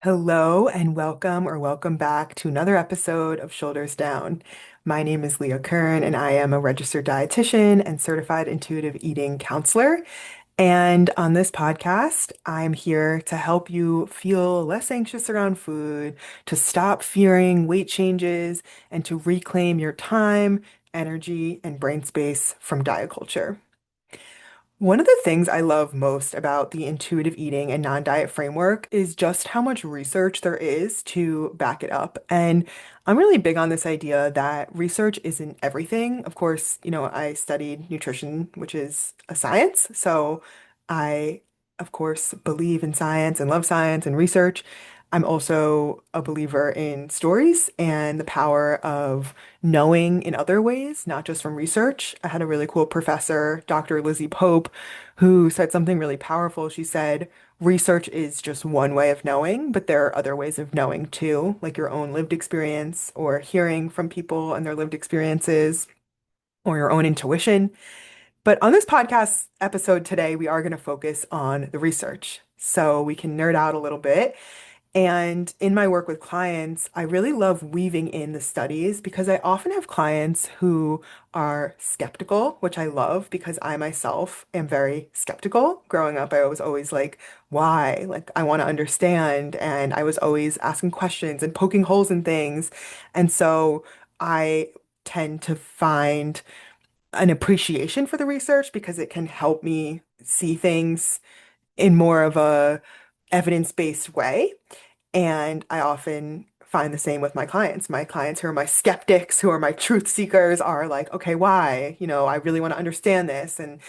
Hello and welcome or welcome back to another episode of Shoulders Down. My name is Leah Kern and I am a registered dietitian and certified intuitive eating counselor. And on this podcast, I'm here to help you feel less anxious around food, to stop fearing weight changes, and to reclaim your time, energy, and brain space from diet culture. One of the things I love most about the intuitive eating and non-diet framework is just how much research there is to back it up. And I'm really big on this idea that research isn't everything. Of course, I studied nutrition, which is a science. So I, of course, believe in science and love science and research. I'm also a believer in stories and the power of knowing in other ways, not just from research. I had a really cool professor, Dr. Lizzie Pope, who said something really powerful. She said, research is just one way of knowing, but there are other ways of knowing too, like your own lived experience or hearing from people and their lived experiences or your own intuition. But on this podcast episode today, we are going to focus on the research. So we can nerd out a little bit and in my work with clients, I really love weaving in the studies because I often have clients who are skeptical, which I love because I myself am very skeptical. Growing up, I was always like, why? Like, I want to understand. And I was always asking questions and poking holes in things. And so I tend to find an appreciation for the research because it can help me see things in more of a evidence-based way. And I often find the same with my clients. My clients who are my skeptics, who are my truth seekers, are like, okay, why? I really want to understand this. And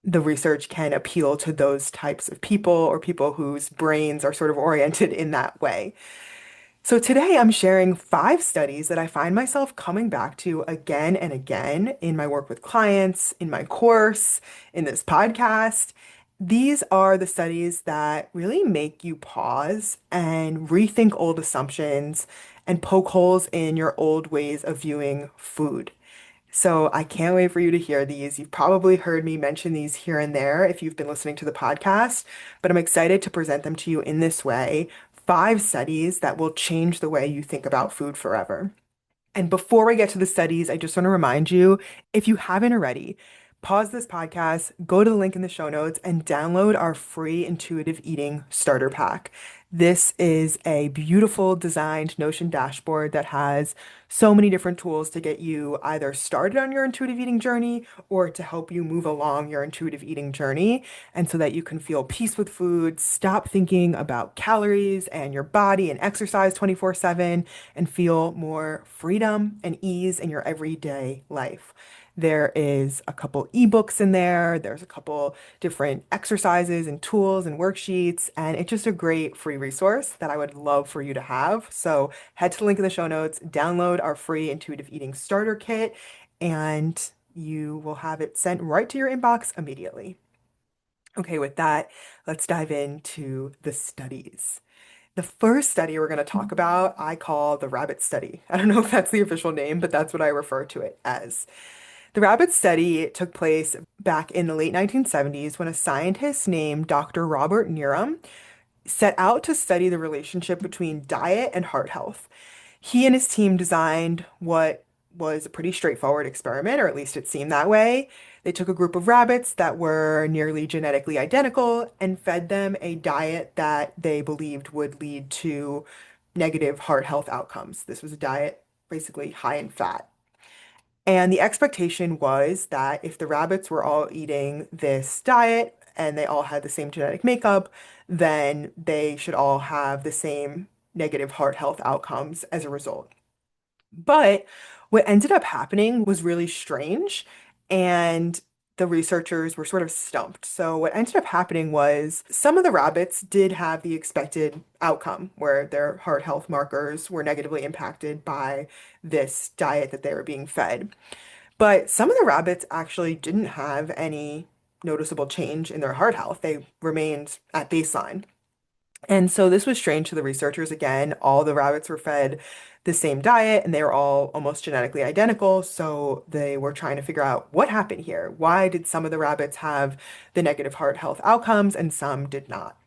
the research can appeal to those types of people or people whose brains are sort of oriented in that way. So today I'm sharing 5 studies that I find myself coming back to again and again in my work with clients, in my course, in this podcast. These are the studies that really make you pause and rethink old assumptions and poke holes in your old ways of viewing food. So I can't wait for you to hear these. You've probably heard me mention these here and there if you've been listening to the podcast, but I'm excited to present them to you in this way. 5 studies that will change the way you think about food forever. And before we get to the studies, I just want to remind you, if you haven't already, pause this podcast, go to the link in the show notes, and download our free intuitive eating starter pack. This is a beautiful designed Notion dashboard that has so many different tools to get you either started on your intuitive eating journey or to help you move along your intuitive eating journey. And so that you can feel peace with food, stop thinking about calories and your body and exercise 24/7, and feel more freedom and ease in your everyday life. There is a couple ebooks in there. There's a couple different exercises and tools and worksheets, and it's just a great free resource that I would love for you to have. So head to the link in the show notes, download our free intuitive eating starter kit, and you will have it sent right to your inbox immediately. Okay, with that, let's dive into the studies. The first study we're going to talk about, I call the rabbit study. I don't know if that's the official name, but that's what I refer to it as. The rabbit study took place back in the late 1970s when a scientist named Dr. Robert Neerum set out to study the relationship between diet and heart health. He and his team designed what was a pretty straightforward experiment, or at least it seemed that way. They took a group of rabbits that were nearly genetically identical and fed them a diet that they believed would lead to negative heart health outcomes. This was a diet basically high in fat. And the expectation was that if the rabbits were all eating this diet and they all had the same genetic makeup, then they should all have the same negative heart health outcomes as a result. But what ended up happening was really strange, and the researchers were sort of stumped. So, what ended up happening was some of the rabbits did have the expected outcome where their heart health markers were negatively impacted by this diet that they were being fed. But some of the rabbits actually didn't have any noticeable change in their heart health. They remained at baseline. And so this was strange to the researchers. Again, all the rabbits were fed the same diet and they were all almost genetically identical. So they were trying to figure out what happened here. Why did some of the rabbits have the negative heart health outcomes and some did not?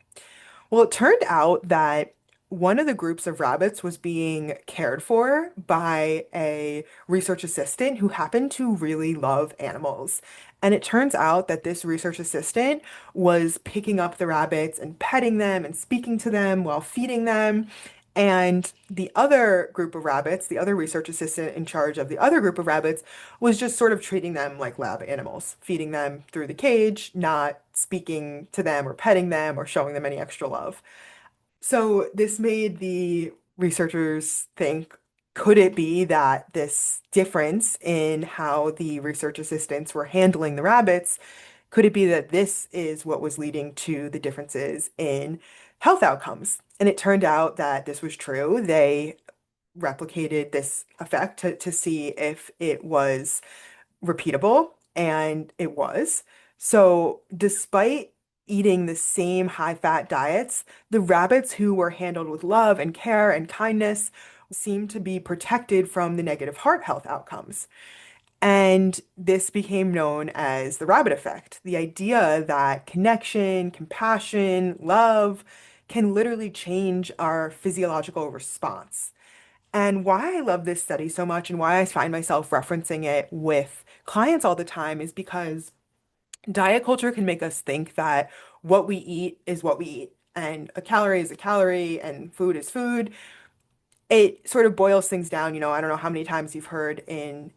Well, it turned out that one of the groups of rabbits was being cared for by a research assistant who happened to really love animals. And it turns out that this research assistant was picking up the rabbits and petting them and speaking to them while feeding them. And the other group of rabbits, the other research assistant in charge of the other group of rabbits, was just sort of treating them like lab animals, feeding them through the cage, not speaking to them or petting them or showing them any extra love. So this made the researchers think, could it be that this difference in how the research assistants were handling the rabbits, could it be that this is what was leading to the differences in health outcomes? And it turned out that this was true. They replicated this effect to see if it was repeatable, and it was. So, despite eating the same high-fat diets, the rabbits who were handled with love and care and kindness seemed to be protected from the negative heart health outcomes. And this became known as the rabbit effect, the idea that connection, compassion, love can literally change our physiological response. And why I love this study so much and why I find myself referencing it with clients all the time is because diet culture can make us think that what we eat is what we eat, and a calorie is a calorie, and food is food. It sort of boils things down. I don't know how many times you've heard in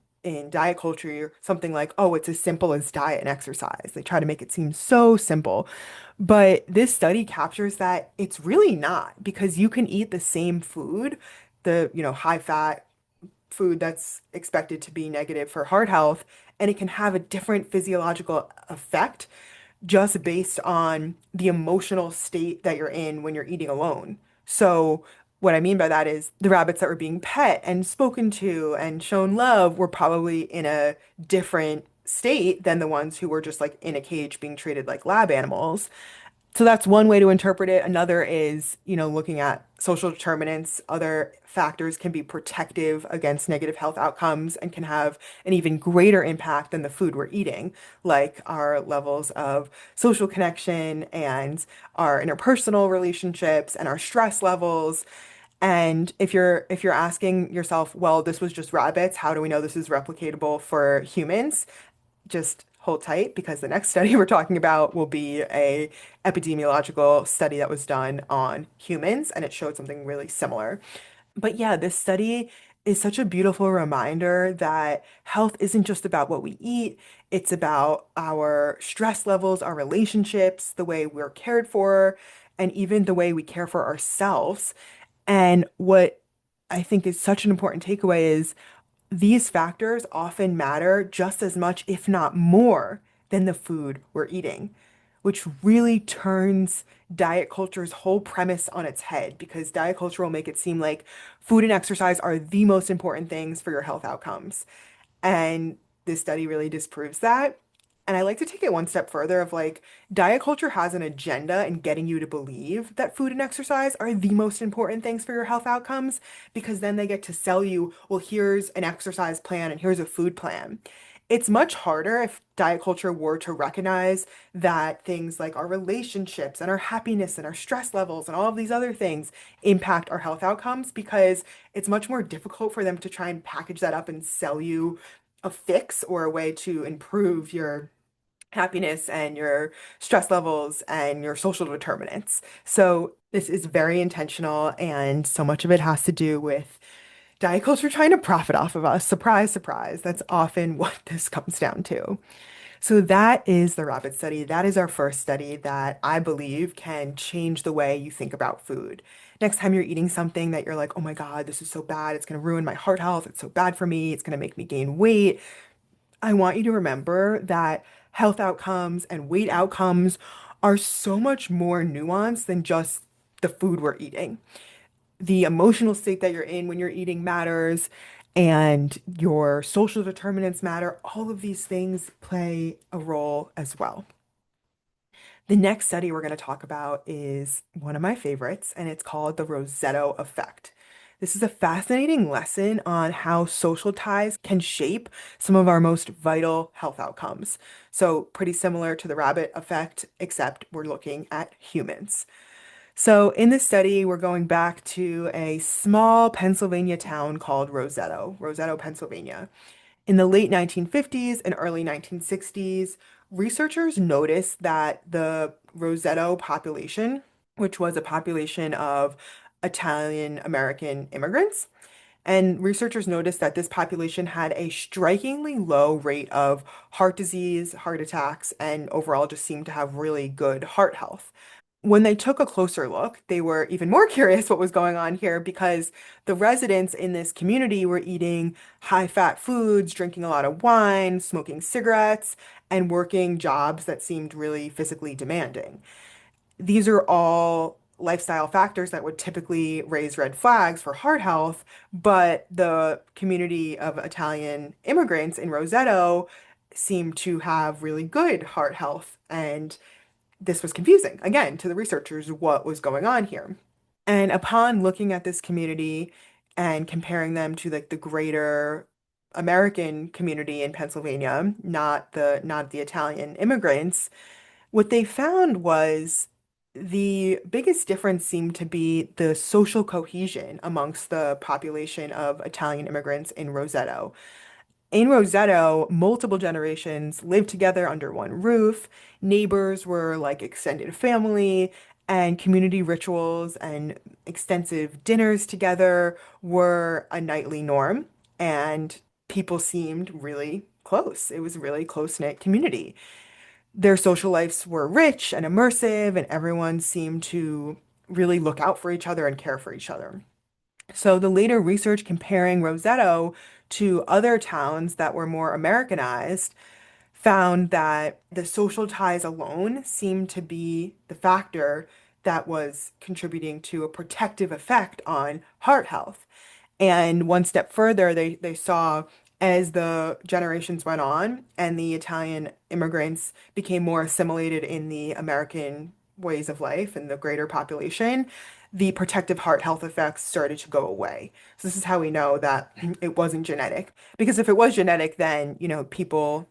diet culture something like, "Oh, it's as simple as diet and exercise." They try to make it seem so simple. But this study captures that it's really not, because you can eat the same food, the high fat food that's expected to be negative for heart health, and it can have a different physiological effect just based on the emotional state that you're in when you're eating alone. So, what I mean by that is the rabbits that were being pet and spoken to and shown love were probably in a different state than the ones who were just like in a cage being treated like lab animals. So that's one way to interpret it. Another is, looking at social determinants. Other factors can be protective against negative health outcomes and can have an even greater impact than the food we're eating, like our levels of social connection and our interpersonal relationships and our stress levels. And if you're asking yourself, well, this was just rabbits, how do we know this is replicatable for humans? Just hold tight, because the next study we're talking about will be a epidemiological study that was done on humans, and it showed something really similar. But yeah, this study is such a beautiful reminder that health isn't just about what we eat, it's about our stress levels, our relationships, the way we're cared for, and even the way we care for ourselves. And what I think is such an important takeaway is these factors often matter just as much, if not more, than the food we're eating, which really turns diet culture's whole premise on its head, because diet culture will make it seem like food and exercise are the most important things for your health outcomes. And this study really disproves that. And I like to take it one step further of like, diet culture has an agenda in getting you to believe that food and exercise are the most important things for your health outcomes, because then they get to sell you, well, here's an exercise plan and here's a food plan. It's much harder if diet culture were to recognize that things like our relationships and our happiness and our stress levels and all of these other things impact our health outcomes, because it's much more difficult for them to try and package that up and sell you a fix or a way to improve your happiness and your stress levels and your social determinants. So this is very intentional, and so much of it has to do with diet culture trying to profit off of us. Surprise, surprise. That's often what this comes down to. So that is the rabbit study. That is our first study that I believe can change the way you think about food. Next time you're eating something that you're like, oh my God, this is so bad. It's going to ruin my heart health. It's so bad for me. It's going to make me gain weight. I want you to remember that health outcomes and weight outcomes are so much more nuanced than just the food we're eating. The emotional state that you're in when you're eating matters, and your social determinants matter. All of these things play a role as well. The next study we're going to talk about is one of my favorites, and it's called the Roseto Effect. This is a fascinating lesson on how social ties can shape some of our most vital health outcomes. So, pretty similar to the rabbit effect, except we're looking at humans. So, in this study, we're going back to a small Pennsylvania town called Roseto, Pennsylvania. In the late 1950s and early 1960s, researchers noticed that the Roseto population, which was a population of Italian American immigrants, and researchers noticed that this population had a strikingly low rate of heart disease, heart attacks, and overall just seemed to have really good heart health. When they took a closer look, they were even more curious what was going on here because the residents in this community were eating high-fat foods, drinking a lot of wine, smoking cigarettes, and working jobs that seemed really physically demanding. These are all lifestyle factors that would typically raise red flags for heart health, but the community of Italian immigrants in Roseto seemed to have really good heart health. And this was confusing, again, to the researchers what was going on here. And upon looking at this community and comparing them to like the greater American community in Pennsylvania, not the Italian immigrants, what they found was the biggest difference seemed to be the social cohesion amongst the population of Italian immigrants in Roseto. In Roseto, multiple generations lived together under one roof. Neighbors were like extended family, and community rituals and extensive dinners together were a nightly norm. And people seemed really close. It was a really close-knit community. Their social lives were rich and immersive, and everyone seemed to really look out for each other and care for each other. So the later research comparing Roseto to other towns that were more Americanized found that the social ties alone seemed to be the factor that was contributing to a protective effect on heart health. And one step further, they saw as the generations went on and the Italian immigrants became more assimilated in the American ways of life and the greater population, the protective heart health effects started to go away. So this is how we know that it wasn't genetic. Because if it was genetic, then, people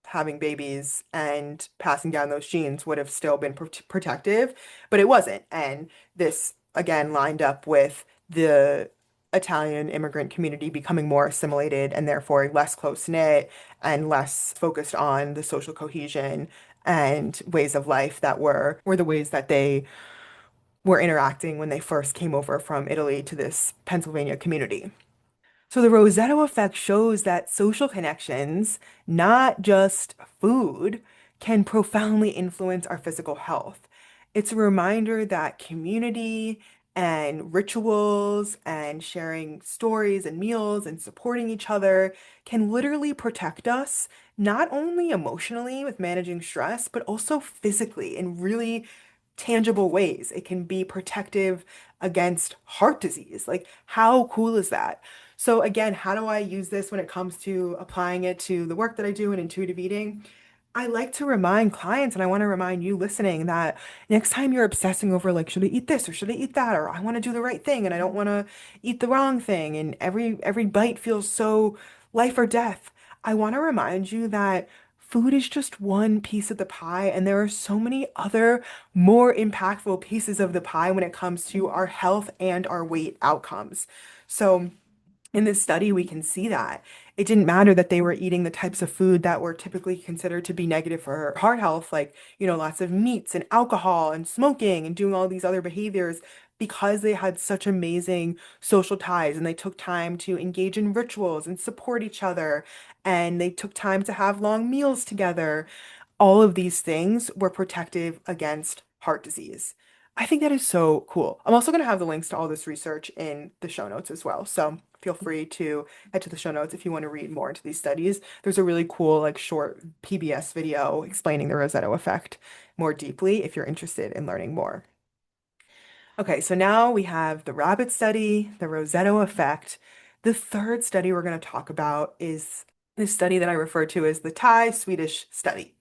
having babies and passing down those genes would have still been protective, but it wasn't. And this again lined up with the Italian immigrant community becoming more assimilated and therefore less close-knit and less focused on the social cohesion and ways of life that were the ways that they were interacting when they first came over from Italy to this Pennsylvania community. So the Roseto effect shows that social connections, not just food, can profoundly influence our physical health. It's a reminder that community and rituals and sharing stories and meals and supporting each other can literally protect us, not only emotionally with managing stress, but also physically in really tangible ways. It can be protective against heart disease. Like, how cool is that? So again, how do I use this when it comes to applying it to the work that I do in intuitive eating? I like to remind clients, and I want to remind you listening that next time you're obsessing over like, should I eat this or should I eat that? Or I want to do the right thing and I don't want to eat the wrong thing. And every bite feels so life or death. I want to remind you that food is just one piece of the pie, and there are so many other more impactful pieces of the pie when it comes to our health and our weight outcomes. So in this study, we can see that it didn't matter that they were eating the types of food that were typically considered to be negative for heart health, like, lots of meats and alcohol and smoking and doing all these other behaviors because they had such amazing social ties and they took time to engage in rituals and support each other and they took time to have long meals together. All of these things were protective against heart disease. I think that is so cool. I'm also going to have the links to all this research in the show notes as well. So feel free to head to the show notes if you want to read more into these studies. There's a really cool, like, short PBS video explaining the Roseto effect more deeply if you're interested in learning more. Okay, so now we have the rabbit study, the Roseto effect. The third study we're going to talk about is this study that I refer to as the Thai Swedish study.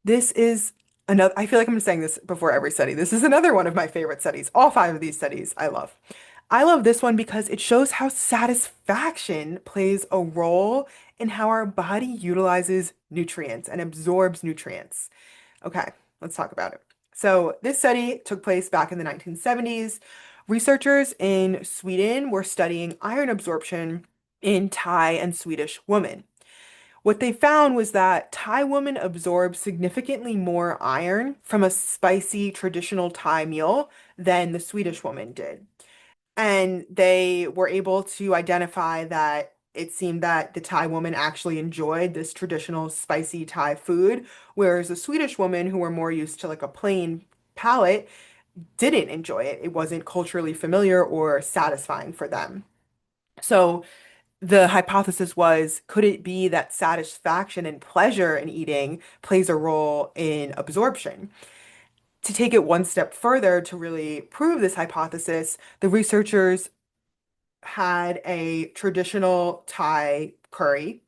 This is another, I feel like I'm saying this before every study. This is another one of my favorite studies. All five of these studies I love. I love this one because it shows how satisfaction plays a role in how our body utilizes nutrients and absorbs nutrients. Okay, let's talk about it. So this study took place back in the 1970s. Researchers in Sweden were studying iron absorption in Thai and Swedish women. What they found was that Thai women absorb significantly more iron from a spicy traditional Thai meal than the Swedish woman did. And they were able to identify that it seemed that the Thai woman actually enjoyed this traditional spicy Thai food, whereas the Swedish women, who were more used to like a plain palate, didn't enjoy it. It wasn't culturally familiar or satisfying for them. So the hypothesis was, could it be that satisfaction and pleasure in eating plays a role in absorption? To take it one step further to really prove this hypothesis, the researchers had a traditional Thai curry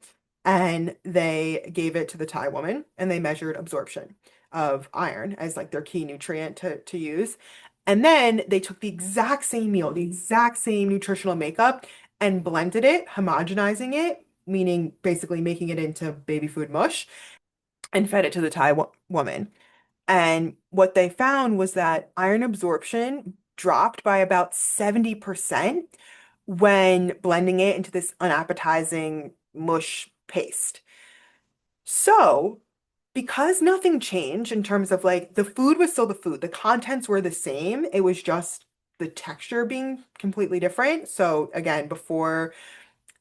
and they gave it to the Thai woman and they measured absorption of iron as like their key nutrient to use. And then they took the exact same meal, the exact same nutritional makeup and blended it, homogenizing it, meaning basically making it into baby food mush and fed it to the Thai wo woman. And what they found was that iron absorption dropped by about 70% when blending it into this unappetizing mush paste. So, because nothing changed in terms of like the food was still the food, the contents were the same, it was just the texture being completely different. So, again, before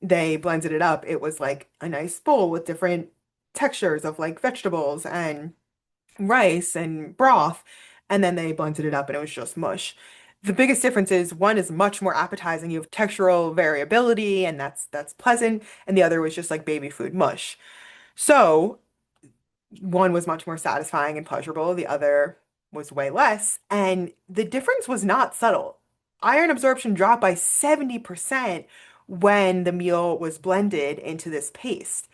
they blended it up, it was like a nice bowl with different textures of like vegetables and rice and broth, and then they blended it up and it was just mush. The biggest difference is one is much more appetizing. You have textural variability, and that's pleasant, and the other was just like baby food mush. So one was much more satisfying and pleasurable, the other was way less, and the difference was not subtle. Iron absorption dropped by 70% when the meal was blended into this paste.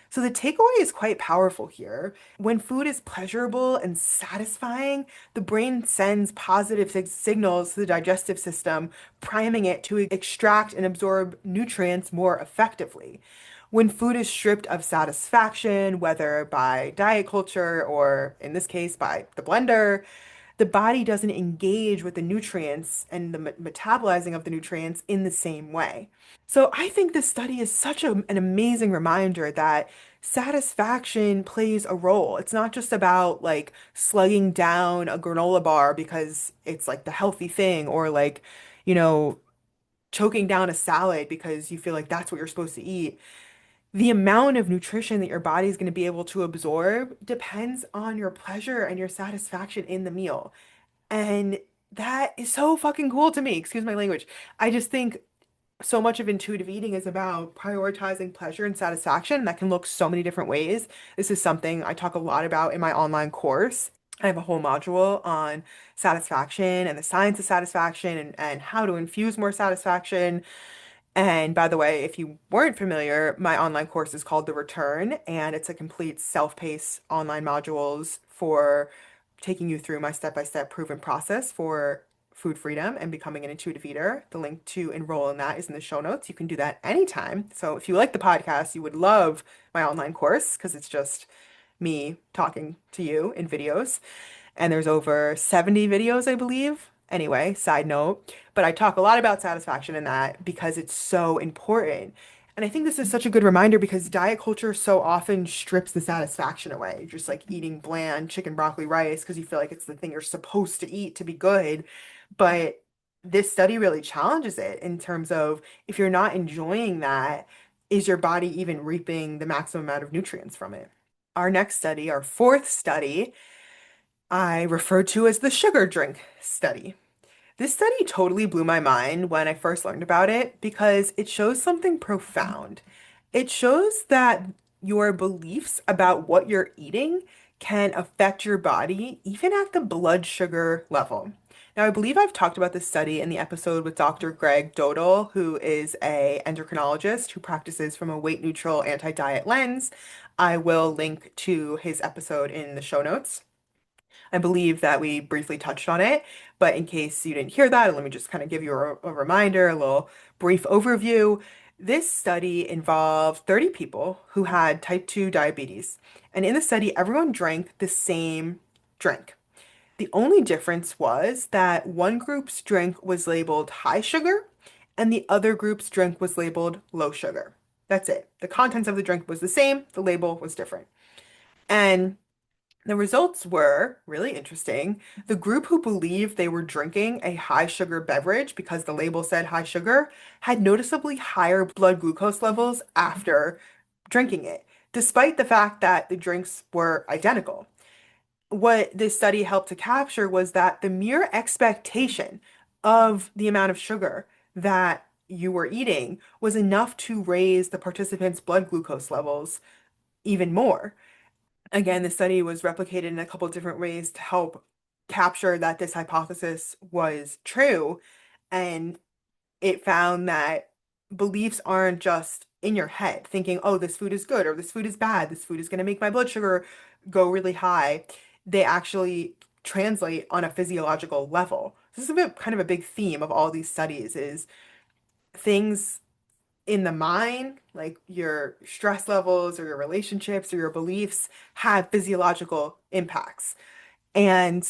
So the takeaway is quite powerful here. When food is pleasurable and satisfying, the brain sends positive signals to the digestive system, priming it to extract and absorb nutrients more effectively. When food is stripped of satisfaction, whether by diet culture or in this case by the blender, the body doesn't engage with the nutrients and the metabolizing of the nutrients in the same way. So I think this study is such an amazing reminder that satisfaction plays a role. It's not just about like slugging down a granola bar because it's like the healthy thing, or like, you know, choking down a salad because you feel like that's what you're supposed to eat. The amount of nutrition that your body is going to be able to absorb depends on your pleasure and your satisfaction in the meal. And that is so fucking cool to me. Excuse my language. I just think so much of intuitive eating is about prioritizing pleasure and satisfaction. That can look so many different ways. This is something I talk a lot about in my online course. I have a whole module on satisfaction and the science of satisfaction and how to infuse more satisfaction. And by the way, if you weren't familiar, my online course is called The Return, and it's a complete self-paced online modules for taking you through my step-by-step proven process for food freedom and becoming an intuitive eater. The link to enroll in that is in the show notes. You can do that anytime. So if you like the podcast, you would love my online course because it's just me talking to you in videos. And there's over 70 videos, I believe. Anyway, side note, but I talk a lot about satisfaction in that because it's so important. And I think this is such a good reminder because diet culture so often strips the satisfaction away. You're just like eating bland chicken, broccoli, rice because you feel like it's the thing you're supposed to eat to be good. But this study really challenges it in terms of if you're not enjoying that, is your body even reaping the maximum amount of nutrients from it? Our next study, our fourth study, I refer to as the sugar drink study. This study totally blew my mind when I first learned about it because it shows something profound. It shows that your beliefs about what you're eating can affect your body even at the blood sugar level. Now, I believe I've talked about this study in the episode with Dr. Greg Dodal, who is a endocrinologist who practices from a weight neutral anti-diet lens. I will link to his episode in the show notes. I believe that we briefly touched on it, but in case you didn't hear that, let me just kind of give you a reminder, a little brief overview. This study involved 30 people who had type 2 diabetes. And in the study, everyone drank the same drink. The only difference was that one group's drink was labeled high sugar and the other group's drink was labeled low sugar. That's it. The contents of the drink was the same, the label was different. And the results were really interesting. The group who believed they were drinking a high sugar beverage because the label said high sugar had noticeably higher blood glucose levels after drinking it, despite the fact that the drinks were identical. What this study helped to capture was that the mere expectation of the amount of sugar that you were eating was enough to raise the participants' blood glucose levels even more. Again, the study was replicated in a couple different ways to help capture that this hypothesis was true. And it found that beliefs aren't just in your head, thinking, oh, this food is good or this food is bad, this food is going to make my blood sugar go really high. They actually translate on a physiological level. This is a bit kind of a big theme of all these studies is things in the mind, like your stress levels or your relationships or your beliefs, have physiological impacts. And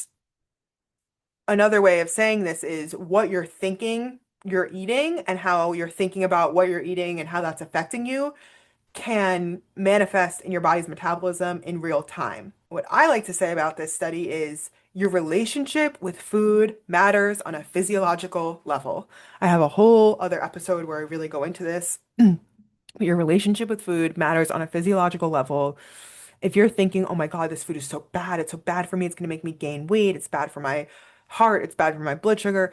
another way of saying this is what you're thinking you're eating and how you're thinking about what you're eating and how that's affecting you can manifest in your body's metabolism in real time. What I like to say about this study is your relationship with food matters on a physiological level. I have a whole other episode where I really go into this. Your relationship with food matters on a physiological level. If you're thinking, oh my God, this food is so bad, it's so bad for me, it's going to make me gain weight, it's bad for my heart, it's bad for my blood sugar,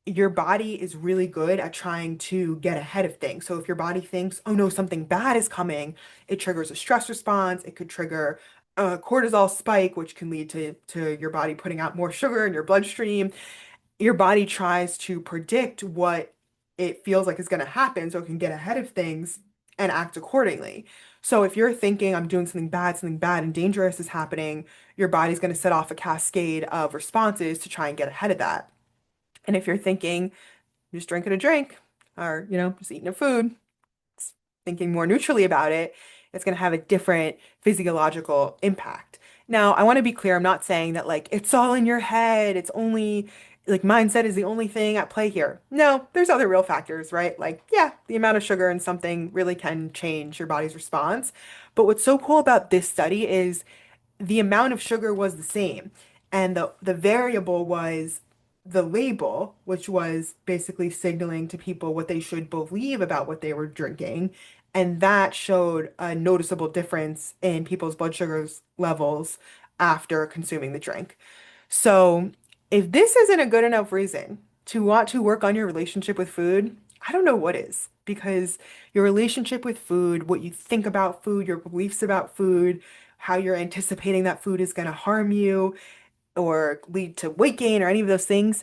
your body is really good at trying to get ahead of things. So if your body thinks, oh no, something bad is coming, it triggers a stress response. It could trigger a cortisol spike, which can lead to your body putting out more sugar in your bloodstream. Your body tries to predict what it feels like is going to happen so it can get ahead of things and act accordingly. So if you're thinking I'm doing something bad and dangerous is happening, your body's going to set off a cascade of responses to try and get ahead of that. And if you're thinking just drinking a drink or, just eating a food, thinking more neutrally about it, it's going to have a different physiological impact. Now, I want to be clear, I'm not saying that like it's all in your head, it's only like mindset is the only thing at play here. No, there's other real factors, right? Like, yeah, the amount of sugar in something really can change your body's response. But what's so cool about this study is the amount of sugar was the same, and the variable was the label, which was basically signaling to people what they should believe about what they were drinking. And that showed a noticeable difference in people's blood sugars levels after consuming the drink. So, if this isn't a good enough reason to want to work on your relationship with food, I don't know what is. Because your relationship with food, what you think about food, your beliefs about food, how you're anticipating that food is going to harm you or lead to weight gain or any of those things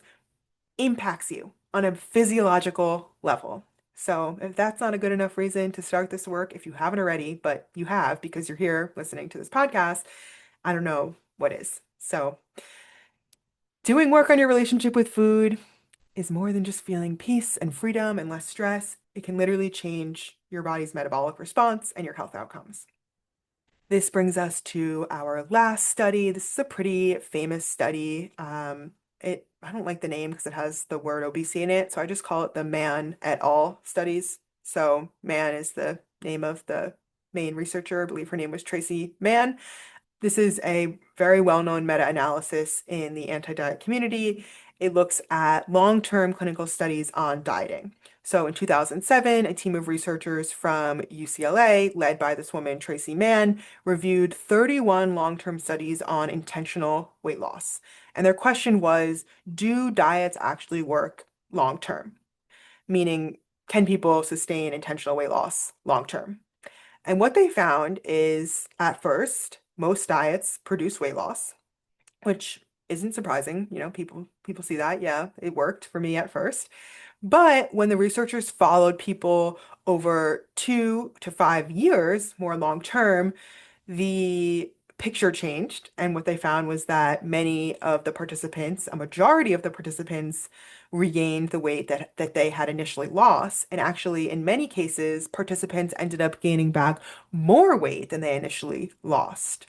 impacts you on a physiological level. So, if that's not a good enough reason to start this work, if you haven't already, but you have because you're here listening to this podcast, I don't know what is. So, doing work on your relationship with food is more than just feeling peace and freedom and less stress. It can literally change your body's metabolic response and your health outcomes. This brings us to our last study. This is a pretty famous study. I don't like the name because it has the word obesity in it, so I just call it the Mann et al. Studies. So Mann is the name of the main researcher. I believe her name was Tracy Mann. This is a very well-known meta-analysis in the anti-diet community. It looks at long-term clinical studies on dieting. So in 2007, a team of researchers from UCLA, led by this woman, Tracy Mann, reviewed 31 long-term studies on intentional weight loss. And their question was, do diets actually work long-term? Meaning, can people sustain intentional weight loss long-term? And what they found is, at first, most diets produce weight loss, which isn't surprising. People see that. Yeah, it worked for me at first. But when the researchers followed people over 2 to 5 years, more long term, the picture changed. And what they found was that many of the participants, a majority of the participants, regained the weight that they had initially lost. And actually, in many cases, participants ended up gaining back more weight than they initially lost.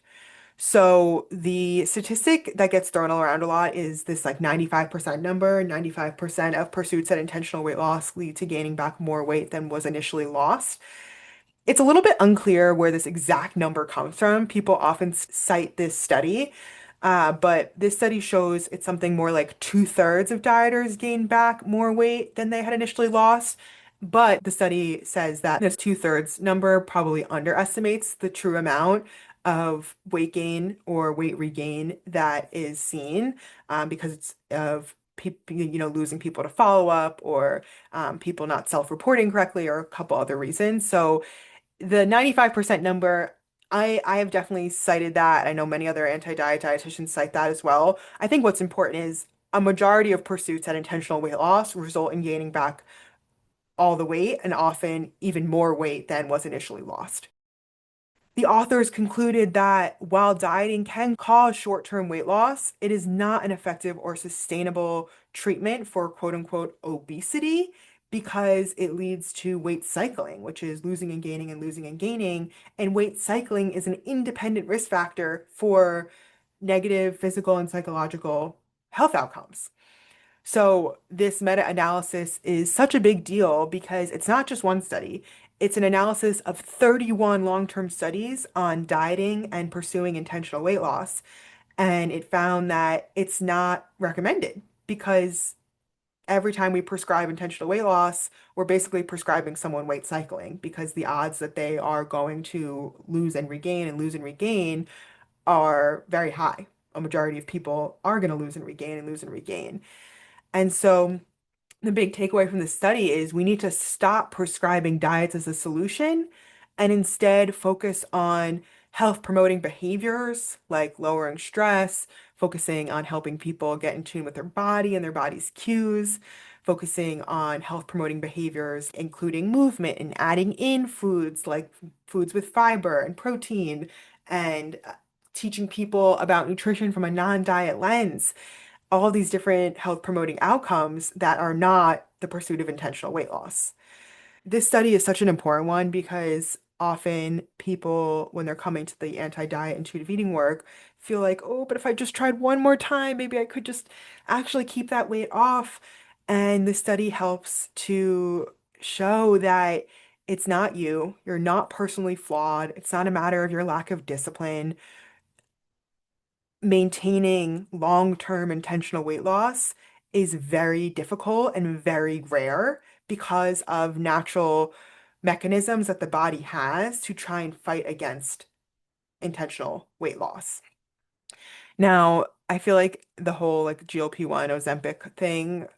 So the statistic that gets thrown around a lot is this like 95% number. 95% of pursuits at intentional weight loss lead to gaining back more weight than was initially lost. It's a little bit unclear where this exact number comes from. People often cite this study, but this study shows it's something more like two-thirds of dieters gain back more weight than they had initially lost. But the study says that this two-thirds number probably underestimates the true amount of weight gain or weight regain that is seen, because it's of people, losing people to follow up, or people not self-reporting correctly, or a couple other reasons. So the 95% number, I have definitely cited that. I know many other anti-diet dietitians cite that as well. I think what's important is a majority of pursuits at intentional weight loss result in gaining back all the weight, and often even more weight than was initially lost. The authors concluded that while dieting can cause short-term weight loss, it is not an effective or sustainable treatment for quote unquote obesity, because it leads to weight cycling, which is losing and gaining and losing and gaining. And weight cycling is an independent risk factor for negative physical and psychological health outcomes. So this meta-analysis is such a big deal because it's not just one study. It's an analysis of 31 long-term studies on dieting and pursuing intentional weight loss. And it found that it's not recommended, because every time we prescribe intentional weight loss, we're basically prescribing someone weight cycling, because the odds that they are going to lose and regain and lose and regain are very high. A majority of people are going to lose and regain and lose and regain. And so the big takeaway from this study is we need to stop prescribing diets as a solution and instead focus on health promoting behaviors like lowering stress, focusing on helping people get in tune with their body and their body's cues, focusing on health promoting behaviors, including movement and adding in foods like foods with fiber and protein, and teaching people about nutrition from a non-diet lens. All these different health promoting outcomes that are not the pursuit of intentional weight loss. This study is such an important one because often people, when they're coming to the anti-diet intuitive eating work, feel like, oh, but if I just tried one more time, maybe I could just actually keep that weight off. And the study helps to show that it's not you. You're not personally flawed. It's not a matter of your lack of discipline. Maintaining long-term intentional weight loss is very difficult and very rare because of natural mechanisms that the body has to try and fight against intentional weight loss. Now, I feel like the whole like GLP-1 Ozempic thing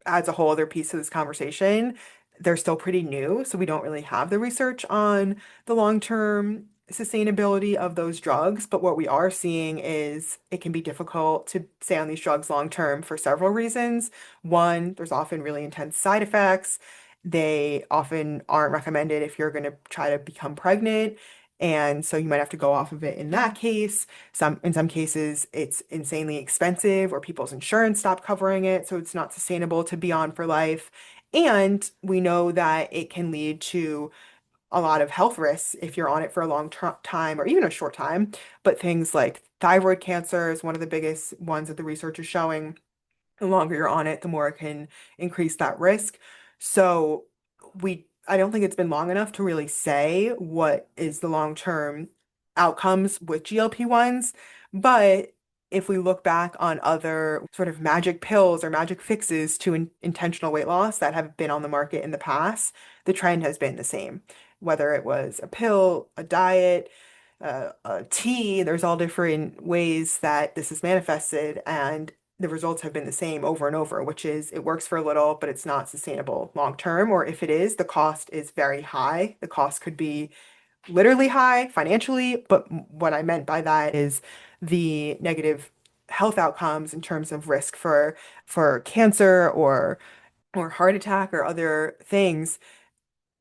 adds a whole other piece to this conversation. They're still pretty new, so we don't really have the research on the long-term sustainability of those drugs. But what we are seeing is it can be difficult to stay on these drugs long term for several reasons. One, there's often really intense side effects. They often aren't recommended if you're going to try to become pregnant. And so you might have to go off of it in that case. In some cases, it's insanely expensive, or people's insurance stop covering it, so it's not sustainable to be on for life. And we know that it can lead to a lot of health risks if you're on it for a long time or even a short time. But things like thyroid cancer is one of the biggest ones that the research is showing. The longer you're on it, the more it can increase that risk. So I don't think it's been long enough to really say what is the long-term outcomes with GLP-1s. But if we look back on other sort of magic pills or magic fixes to intentional weight loss that have been on the market in the past, the trend has been the same. Whether it was a pill, a diet, a tea, there's all different ways that this is manifested, and the results have been the same over and over, which is it works for a little, but it's not sustainable long term. Or if it is, the cost is very high. The cost could be literally high financially, but what I meant by that is the negative health outcomes in terms of risk for cancer or heart attack or other things.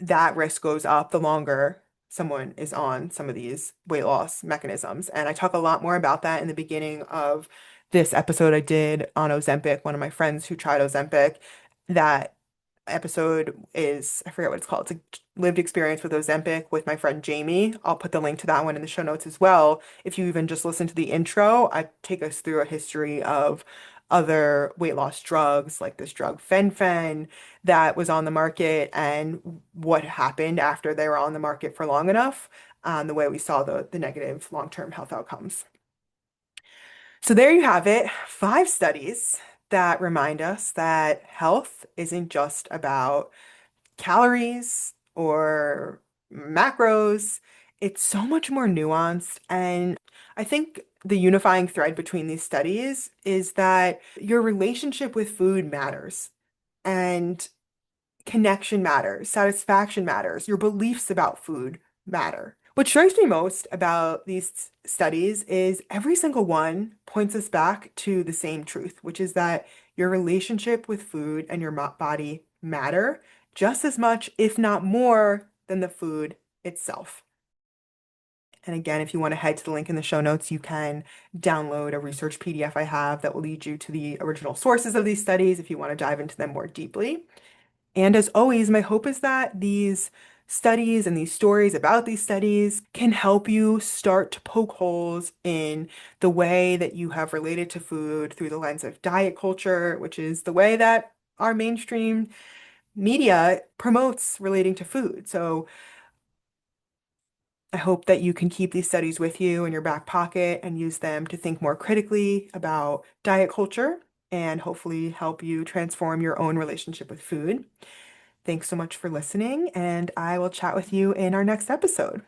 That risk goes up the longer someone is on some of these weight loss mechanisms. And I talk a lot more about that in the beginning of this episode I did on Ozempic, one of my friends who tried Ozempic, that episode is, I forget what it's called. It's a lived experience with Ozempic with my friend Jamie. I'll put the link to that one in the show notes as well. If you even just listen to the intro, I take us through a history of other weight loss drugs, like this drug fen that was on the market and what happened after they were on the market for long enough, the way we saw the negative long-term health outcomes. So there you have it, 5 studies that remind us that health isn't just about calories or macros. It's so much more nuanced. And I think the unifying thread between these studies is that your relationship with food matters and connection matters, satisfaction matters, your beliefs about food matter. What strikes me most about these studies is every single one points us back to the same truth, which is that your relationship with food and your body matter just as much, if not more, than the food itself. And again, if you want to head to the link in the show notes, you can download a research PDF I have that will lead you to the original sources of these studies if you want to dive into them more deeply. And as always, my hope is that these studies and these stories about these studies can help you start to poke holes in the way that you have related to food through the lens of diet culture, which is the way that our mainstream media promotes relating to food. So I hope that you can keep these studies with you in your back pocket and use them to think more critically about diet culture and hopefully help you transform your own relationship with food. Thanks so much for listening, and I will chat with you in our next episode.